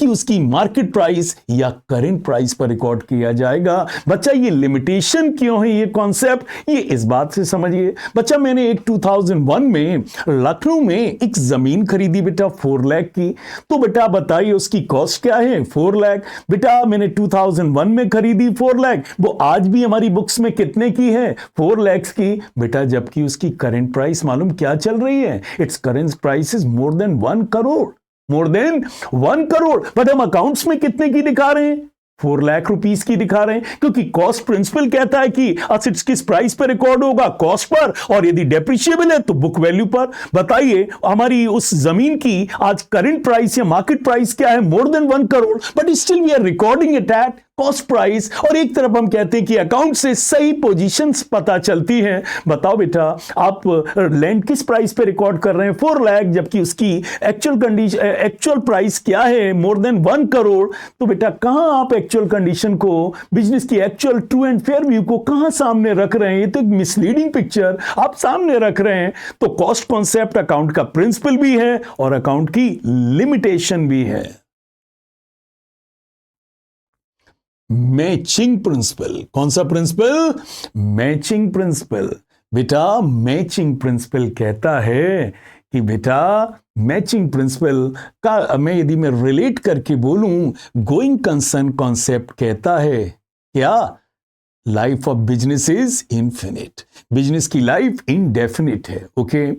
Speaker 1: उसकी मार्केट प्राइस या करंट प्राइस पर रिकॉर्ड किया जाएगा। बच्चा ये लिमिटेशन क्यों है? ये कॉन्सेप्ट ये इस बात से समझिए बच्चा, मैंने एक 2001 में लखनऊ में एक जमीन खरीदी बेटा 4 लाख की। तो बेटा बताइए उसकी कॉस्ट क्या है? 4 लाख। बेटा मैंने 2001 में खरीदी 4 लाख, वो आज भी हमारी बुक्स में कितने की है? 4 लाख की। बेटा जबकि उसकी करंट प्राइस मालूम क्या चल रही है? Its current price is more than 1 crore, more than 1 crore. But हम अकाउंट्स में कितने की दिखा रहे हैं? 4 लाख रुपीस की दिखा रहे हैं, क्योंकि कॉस्ट प्रिंसिपल कहता है कि एसेट्स किस प्राइस पर रिकॉर्ड होगा? कॉस्ट पर, और यदि डेप्रिशिएबल है तो बुक वैल्यू पर। बताइए हमारी उस जमीन की आज करंट प्राइस या मार्केट प्राइस क्या है? More than 1 crore, but still we are recording it at cost price. और एक तरफ हम कहते हैं कि अकाउंट से सही पोजीशंस पता चलती हैं। बताओ बेटा आप लैंड किस प्राइस पे रिकॉर्ड कर रहे हैं? 4 लाख, जबकि उसकी एक्चुअल प्राइस क्या है? More than 1 crore. तो बेटा कहां आप एक्चुअल कंडीशन को, बिजनेस की actual true and fair view को कहां सामने रख रहे हैं? ये तो एक मिसलीडिंग पिक्चर आप सामने रख रहे हैं। तो कॉस्ट कॉन्सेप्ट अकाउंट का प्रिंसिपल भी है और अकाउंट की लिमिटेशन भी है। Matching principal. कौन सा प्रिंसिपल? Matching principal. बेटा मैचिंग प्रिंसिपल कहता है कि बेटा मैचिंग प्रिंसिपल का मैं यदि मैं रिलेट करके बोलूं, गोइंग कंसर्न कॉन्सेप्ट कहता है क्या? Life of business is infinite, business की लाइफ इनडेफिनिट है। ओके।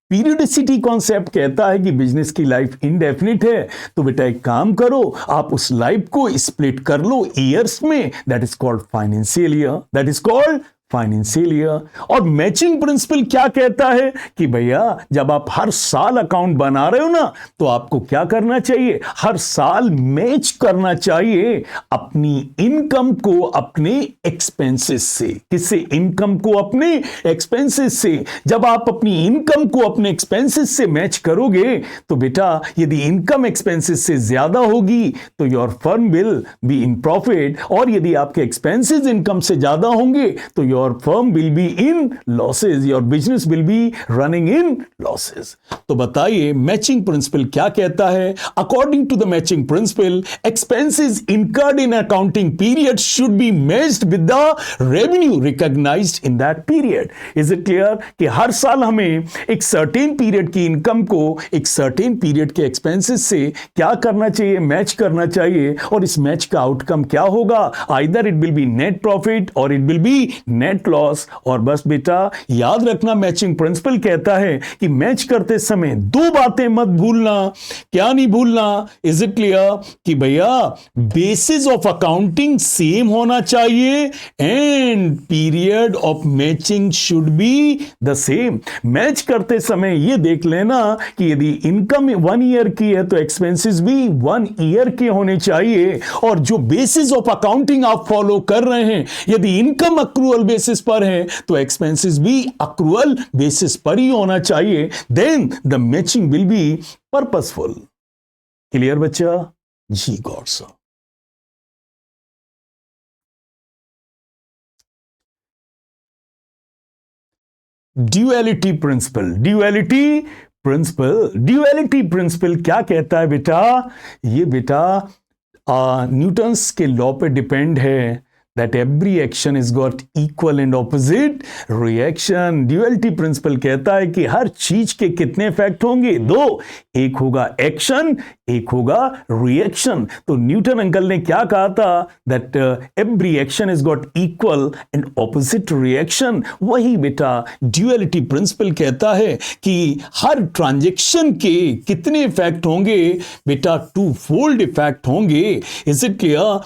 Speaker 1: पीरियडिसिटी कॉन्सेप्ट कहता है कि बिजनेस की लाइफ इनडेफिनिट है। तो बेटा एक काम करो, आप उस लाइफ को स्प्लिट कर लो ईयर्स में, that is called financial year, that is called financial year. और मैचिंग प्रिंसिपल क्या कहता है कि भैया जब आप हर साल अकाउंट बना रहे हो ना, तो आपको क्या करना चाहिए? हर साल मैच करना चाहिए अपनी इनकम को अपने एक्सपेंसेस से। किससे? इनकम को अपने एक्सपेंसेस से। जब आप अपनी इनकम को अपने एक्सपेंसेस से मैच करोगे तो बेटा यदि इनकम एक्सपेंसेस से ज्यादा होगी तो your firm will be in profit, और यदि आपके एक्सपेंसेस इनकम से ज्यादा होंगे तो your your firm will be in losses, your business will be running in losses. तो बताइए मैचिंग प्रिंसिपल क्या कहता है? According to the matching principle, expenses incurred in accounting period should be matched with the revenue recognised in that period. Is it clear कि हर साल हमें एक सर्टेन पीरियड की इनकम को एक सर्टेन पीरियड के एक्सपेंसेस से क्या करना चाहिए? मैच करना चाहिए। और इस मैच का आउटकम क्या होगा? Either it will be net profit और it will be net loss. और बस बेटा याद रखना, मैचिंग प्रिंसिपल कहता है कि मैच करते समय दो बातें मत भूलना। क्या नहीं भूलना? इज इट क्लियर कि भैया बेसिस ऑफ अकाउंटिंग सेम होना चाहिए and period of matching should be the same. Match करते समय ये देख लेना कि यदि इनकम 1 ईयर की है तो एक्सपेंसेस भी 1 ईयर के होने चाहिए। और जो बेसिस ऑफ अकाउंटिंग आप फॉलो कर रहे हैं, यदि इनकम अक्रूअल बेसिस पर है तो एक्सपेंसेस भी अक्रूअल बेसिस पर ही होना चाहिए। Then the matching will be purposeful. Clear बच्चा? जी गॉड sir. Duality principle, duality principle क्या कहता है बेटा? ये बेटा न्यूटन्स के लॉ पे डिपेंड है that every action is got equal and opposite reaction। Duality principle कहता है कि हर चीज के कितने इफेक्ट होंगे? 2। एक होगा एक्शन, एक होगा रिएक्शन। तो न्यूटन अंकल ने क्या कहा था? That every action is got equal and opposite reaction. वही बेटा ड्यूअलिटी प्रिंसिपल कहता है कि हर ट्रांजैक्शन के कितने इफेक्ट होंगे? बेटा 2 फोल्ड इफेक्ट होंगे। Is it clear?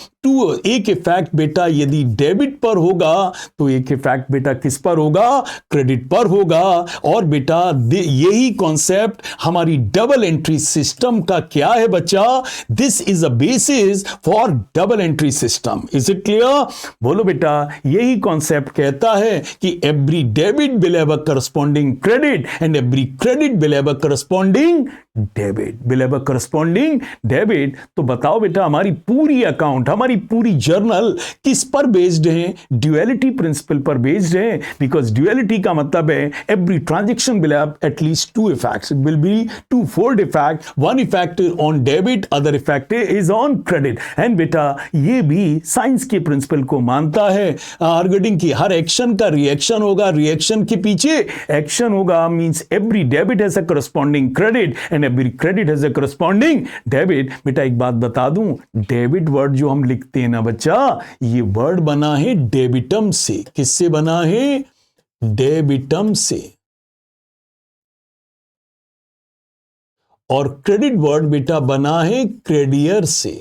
Speaker 1: एक इफेक्ट बेटा यदि डेबिट पर होगा तो एक इफेक्ट बेटा किस पर होगा? क्रेडिट पर होगा। और बेटा यही कॉन्सेप्ट हमारी डबल एंट्री सिस्टम का क्या है बच्चा? This is a basis for double entry system. Is it clear? बोलो बेटा। यही कॉन्सेप्ट कहता है कि every debit will have a corresponding credit and every credit will have a corresponding debit, will have a corresponding debit. तो बताओ बेटा हमारी पूरी अकाउंट, हमारी पूरी जर्नल किस पर बेस्ड है? ड्यूअलिटी प्रिंसिपल पर बेस्ड है। बिकॉज ड्यूअलिटी का मतलब है every transaction will have at least 2 effects. It will B 2 fold effect. 1 effect on debit, other effect is on credit. And बेटा ये भी साइंस के प्रिंसिपल को मानता है रिगार्डिंग कि हर एक्शन का रिएक्शन होगा, रिएक्शन के पीछे एक्शन होगा। Means every debit has a corresponding credit and every credit has a corresponding debit. बेटा एक बात बता दूं, डेबिट वर्ड जो हम लिखते हैं ना बच्चा, ये वर्ड बना है डेबिटम से। किससे बना है? डेबिटम से। और क्रेडिट वर्ड बेटा बना है क्रेडियर से।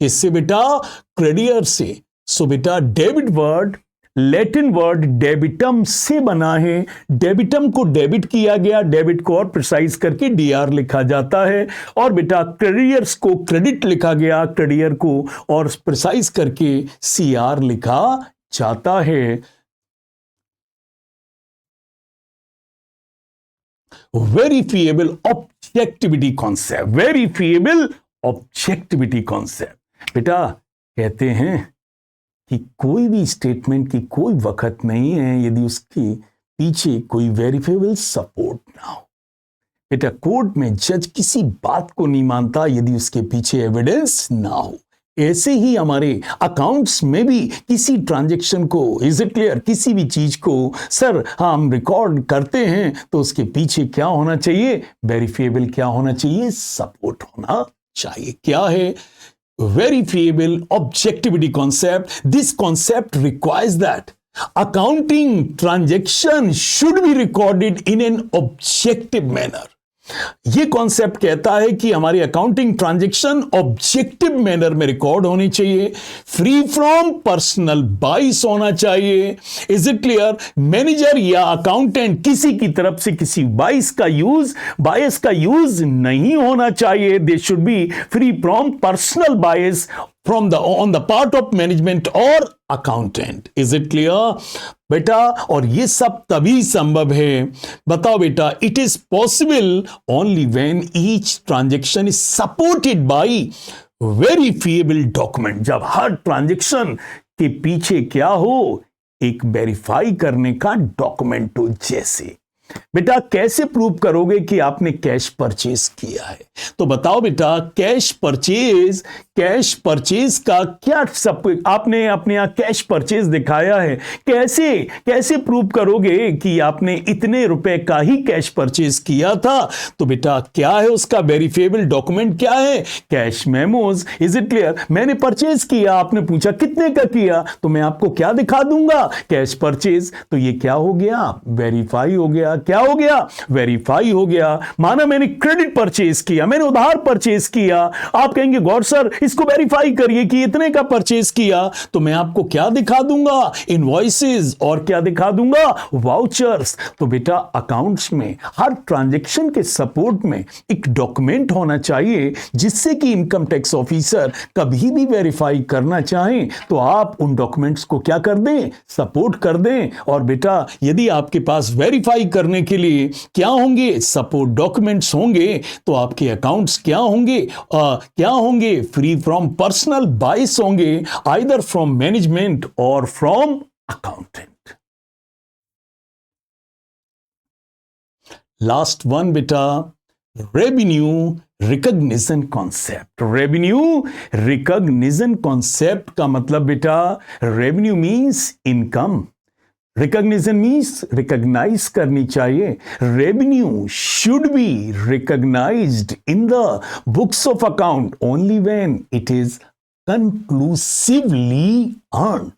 Speaker 1: किससे बेटा? क्रेडियर से। सो बेटा डेबिट वर्ड लैटिन वर्ड डेबिटम से बना है। डेबिटम को डेबिट किया गया, डेबिट को और प्रिसाइज करके डीआर लिखा जाता है। और बेटा क्रेडियर्स को क्रेडिट लिखा गया, क्रेडियर को और प्रिसाइज करके सीआर लिखा जाता है। Verifiable objectivity concept, verifiable objectivity concept. बेटा कहते हैं कि कोई भी स्टेटमेंट की कोई वक्त नहीं है यदि उसके पीछे कोई वेरीफिएबल सपोर्ट ना हो। बेटा कोर्ट में जज किसी बात को नहीं मानता यदि उसके पीछे एविडेंस ना हो। ऐसे ही हमारे अकाउंट्स में भी किसी ट्रांजैक्शन को, इज इट क्लियर, किसी भी चीज को सर हम रिकॉर्ड करते हैं तो उसके पीछे क्या होना चाहिए? वेरीफिएबल क्या होना चाहिए? सपोर्ट होना चाहिए। क्या है? Verifiable objectivity concept. This concept requires that accounting transaction should be recorded in an objective manner. ये कॉन्सेप्ट कहता है कि हमारी अकाउंटिंग ट्रांजैक्शन ऑब्जेक्टिव मैनर में रिकॉर्ड होनी चाहिए, फ्री फ्रॉम पर्सनल बाइस होना चाहिए। Is it clear? मैनेजर या अकाउंटेंट किसी की तरफ से किसी बाइस का यूज नहीं होना चाहिए। They should be free from personal बाइस from the on the part of management or accountant. Is it clear बेटा? और ये सब तभी संभव है, बताओ बेटा, it is possible only when each transaction is supported by verifiable document। जब हर ट्रांजैक्शन के पीछे क्या हो? एक वेरीफाई करने का डॉक्यूमेंट हो। जैसे बेटा कैसे प्रूव करोगे कि आपने कैश परचेज किया है? तो बताओ बेटा, कैश परचेज का क्या सब आपने अपने यहां कैश परचेज दिखाया है, कैसे कैसे प्रूव करोगे कि आपने इतने रुपए का ही कैश परचेज किया था? तो बेटा क्या है उसका वेरीफेबल डॉक्यूमेंट? क्या है? Cash memos. Is it clear? मैंने परचेज किया, आपने पूछा कितने का किया, तो मैं आपको क्या दिखा दूंगा? Cash purchase. तो ये क्या हो गया? वेरीफाई हो गया। क्या हो गया? वेरीफाई हो गया। माना मैंने क्रेडिट परचेज किया, मैंने उधार परचेज किया, आप कहेंगे गॉड सर इसको वेरीफाई करिए कि इतने का परचेज किया, तो मैं आपको क्या दिखा दूंगा? इनवॉइसेस। और क्या दिखा दूंगा? वाउचर्स। तो बेटा अकाउंट्स में हर ट्रांजैक्शन के सपोर्ट में एक डॉक्यूमेंट होना चाहिए, जिससे कि इनकम टैक्स ऑफिसर कभी भी वेरीफाई करना चाहें तो आप उन डॉक्यूमेंट्स को क्या कर दें? सपोर्ट कर दें। और बेटा यदि आपके पास वेरीफाई करने के लिए क्या होंगे? सपोर्ट डॉक्यूमेंट्स होंगे, तो आपके अकाउंट्स क्या होंगे? फ्री फ्रॉम पर्सनल बाइस होंगे, आइदर फ्रॉम मैनेजमेंट और फ्रॉम अकाउंटेंट। लास्ट वन बेटा, revenue recognition concept. Revenue recognition concept का मतलब बेटा, revenue means income, recognition means recognise करनी चाहिए। Revenue should be recognised in the books of account only when it is conclusively earn.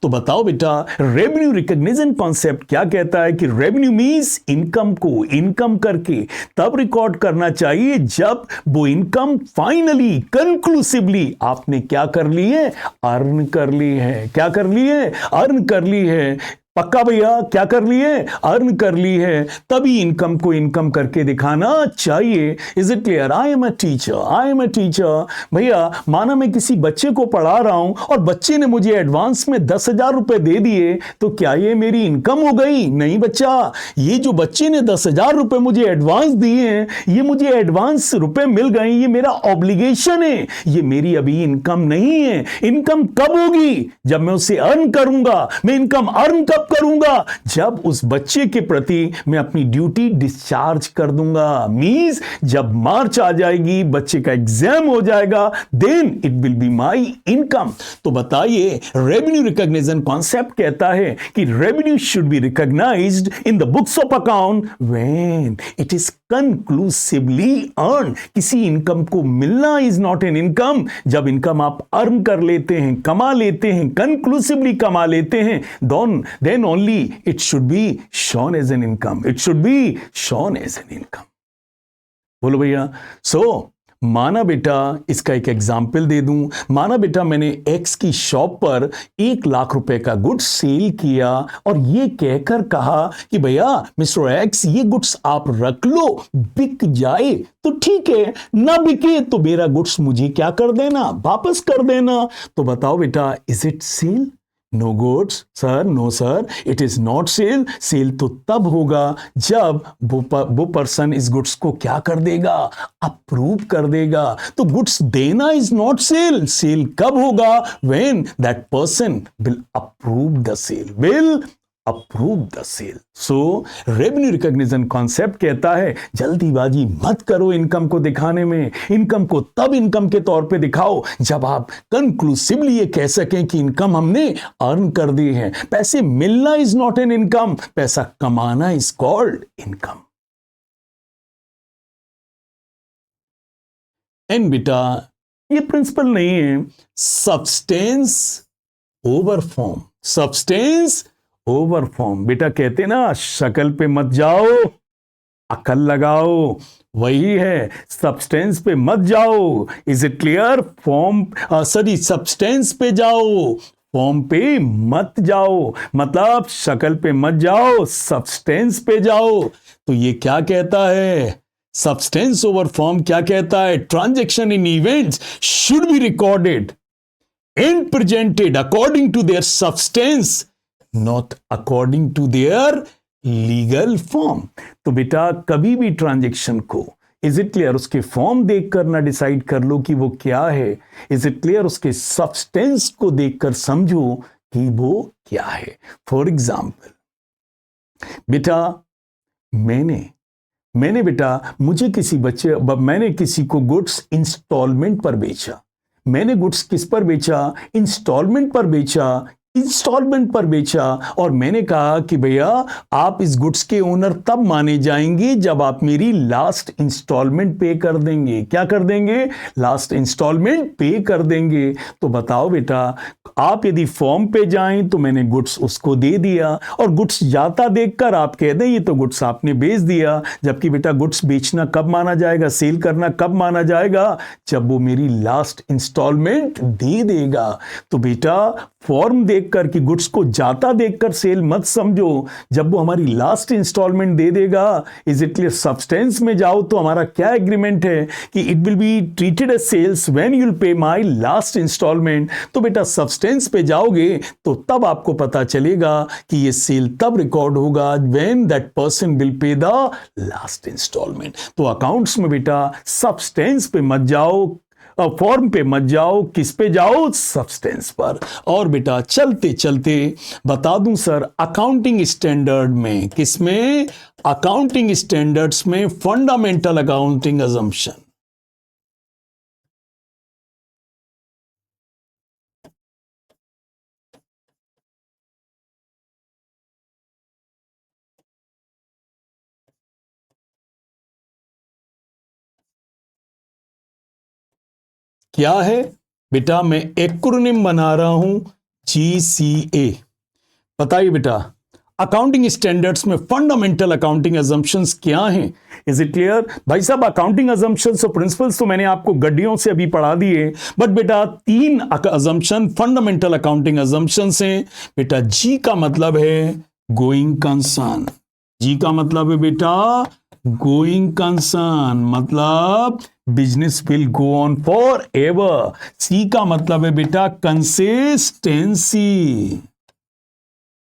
Speaker 1: तो बताओ बेटा, रेवेन्यू रिकॉग्निशन कॉन्सेप्ट क्या कहता है कि रेवेन्यू मीन्स इनकम को इनकम करके तब रिकॉर्ड करना चाहिए जब वो इनकम फाइनली कंक्लूसिवली आपने क्या कर ली है? अर्न कर ली है। क्या कर ली है? अर्न कर ली है। पक्का भैया, क्या कर ली है? अर्न कर ली है। तभी इनकम को इनकम करके दिखाना चाहिए। Is it clear? I am a teacher. भैया माना मैं किसी बच्चे को पढ़ा रहा हूं और बच्चे ने मुझे एडवांस में 10,000 रुपए दे दिए, तो क्या ये मेरी इनकम हो गई? नहीं बच्चा, ये जो बच्चे ने 10,000 रुपए मुझे एडवांस दिए हैं, ये मुझे एडवांस रुपए मिल गए, ये मेरा ऑब्लिगेशन है, ये मेरी अभी इनकम नहीं है। इनकम कब होगी? जब मैं उसे अर्न करूंगा। मैं इनकम अर्न कब करूंगा? जब उस बच्चे के प्रति मैं अपनी ड्यूटी डिस्चार्ज कर दूंगा। मींस जब मार्च आ जाएगी, बच्चे का एग्जाम हो जाएगा, then it will be my income. तो बताइए, रेवेन्यू रिकॉग्निशन कॉन्सेप्ट कहता है कि revenue should be recognised in the books of account when it is conclusively earn. किसी इनकम को मिलना इज नॉट एन इनकम जब इनकम आप अर्न कर लेते हैं, कमा लेते हैं, कंक्लूसिवली कमा लेते हैं, then only it should be shown as an income. It should be shown as an income. बोलो भैया। माना बेटा, इसका एक एग्जाम्पल दे दूं। माना बेटा मैंने एक्स की शॉप पर 1 लाख रुपए का गुड्स सेल किया और ये कहकर कहा कि भैया मिस्टर एक्स, ये गुड्स आप रख लो, बिक जाए तो ठीक है, ना बिके तो मेरा गुड्स मुझे क्या कर देना? वापस कर देना। तो बताओ बेटा, is it sale? No goods sir, no sir, it is not sale. Sale तो तब होगा जब वो पर्सन इस गुड्स को क्या कर देगा? अप्रूव कर देगा। तो गुड्स देना इज नॉट सेल। सेल कब होगा? When that person will approve the sale, so revenue recognition concept कहता है, जल्दीबाजी मत करो इनकम को दिखाने में। इनकम को तब इनकम के तौर पे दिखाओ जब आप कंक्लूसिवली ये कह सकें कि इनकम हमने अर्न कर दी है। पैसे मिलना इज नॉट एन इनकम, पैसा कमाना इज कॉल्ड इनकम। एंड बेटा ये प्रिंसिपल नहीं है substance over form. Substance over form. बेटा कहते ना, शक्ल पे मत जाओ, अकल लगाओ। वही है, सब्सटेंस पे मत जाओ। Is it clear? सब्सटेंस पे जाओ, फॉर्म पे मत जाओ। मतलब शक्ल पे मत जाओ, सब्सटेंस पे जाओ। तो ये क्या कहता है? सब्सटेंस ओवर फॉर्म क्या कहता है? Transaction in events should be recorded and presented according to their substance, not according to their legal form. तो बेटा कभी भी ट्रांजैक्शन को, इज इट क्लियर, उसके फॉर्म देखकर ना डिसाइड कर लो कि वो क्या है। Is it clear? उसके सब्सटेंस को देखकर समझो कि वो क्या है। फॉर एग्जाम्पल, बेटा मैंने बेटा मैंने किसी को गुड्स इंस्टॉलमेंट पर बेचा। मैंने गुड्स किस पर बेचा? इंस्टॉलमेंट पर बेचा। और मैंने कहा कि भैया आप इस गुड्स के ओनर तब माने जाएंगे जब आप मेरी लास्ट इंस्टॉलमेंट पे कर देंगे। क्या कर देंगे? लास्ट इंस्टॉलमेंट पे कर देंगे। तो बताओ बेटा, आप यदि फॉर्म पे जाएं तो मैंने गुड्स उसको दे दिया, और गुड्स जाता देखकर आप कह दें ये तो गुड्स आपने बेच दिया। जबकि बेटा गुड्स बेचना कब माना जाएगा, सेल करना कब माना जाएगा? जब वो मेरी लास्ट इंस्टॉलमेंट दे देगा। तो बेटा फॉर्म देखकर कि गुड्स को जाता देखकर सेल मत समझो, जब वो हमारी लास्ट इंस्टॉलमेंट दे देगा। Is it clear? सब्सटेंस में जाओ तो हमारा क्या एग्रीमेंट है कि it will be treated as sales when you will pay my last instalment. तो बेटा सब्सटेंस पे जाओगे तो तब आपको पता चलेगा कि ये सेल तब रिकॉर्ड होगा when that person will pay the last instalment. तो अकाउंट्स में बेटा सब्सटेंस पे मत जाओ, फॉर्म पे मत जाओ, किस पे जाओ? सब्सटेंस पर। और बेटा चलते चलते बता दूं सर, अकाउंटिंग स्टैंडर्ड में, किसमें? अकाउंटिंग स्टैंडर्ड्स में फंडामेंटल अकाउंटिंग अजम्पशन। क्या है बेटा? मैं एक्रोनिम बना रहा हूं, GCA। बताइए बेटा, अकाउंटिंग स्टैंडर्ड्स में फंडामेंटल अकाउंटिंग अजम्पशंस क्या हैं? Is it clear? भाई साहब, अकाउंटिंग अजम्पशंस और प्रिंसिपल्स तो मैंने आपको गड्डियों से अभी पढ़ा दिए, बट बेटा 3 अजम्पशन फंडामेंटल अकाउंटिंग अजम्पशंस हैं। बेटा जी का मतलब है गोइंग कंसर्न। जी का मतलब है बेटा गोइंग कंसर्न, मतलब business will go on forever. C का मतलब है बेटा कंसिस्टेंसी,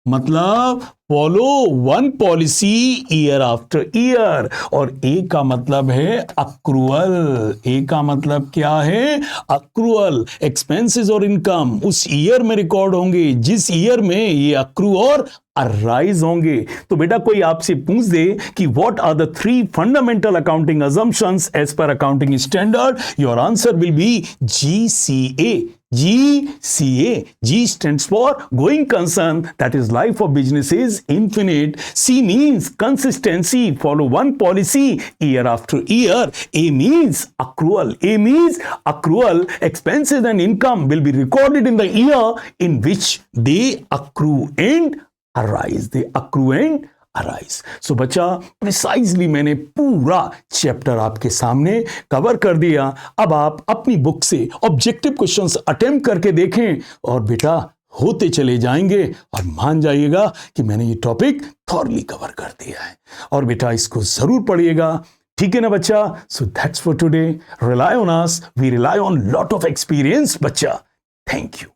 Speaker 1: मतलब follow one policy year after year. और ए का मतलब है अक्रूअल। ए का मतलब क्या है? अक्रूअल। एक्सपेंसेस और इनकम उस ईयर में रिकॉर्ड होंगे जिस ईयर में ये अक्रू और अराइज होंगे। तो बेटा कोई आपसे पूछ दे कि what are the 3 fundamental accounting assumptions as per accounting standard, your answer will be GCA। GCA. G stands for going concern, that is life of business is infinite. C means consistency, follow one policy year after year. A means accrual. A means accrual. Expenses and income will be recorded in the year in which they accrue and arise. They accrue and arise. So बच्चा प्रिसाइजली मैंने पूरा चैप्टर आपके सामने कवर कर दिया। अब आप अपनी बुक से ऑब्जेक्टिव क्वेश्चंस अटेम्प्ट करके देखें और बेटा होते चले जाएंगे और मान जाइएगा कि मैंने ये टॉपिक थॉरली कवर कर दिया है। और बेटा इसको जरूर पढ़िएगा, ठीक है ना बच्चा? So that's for today. Rely on us, we rely on lot of experience बच्चा। Thank you.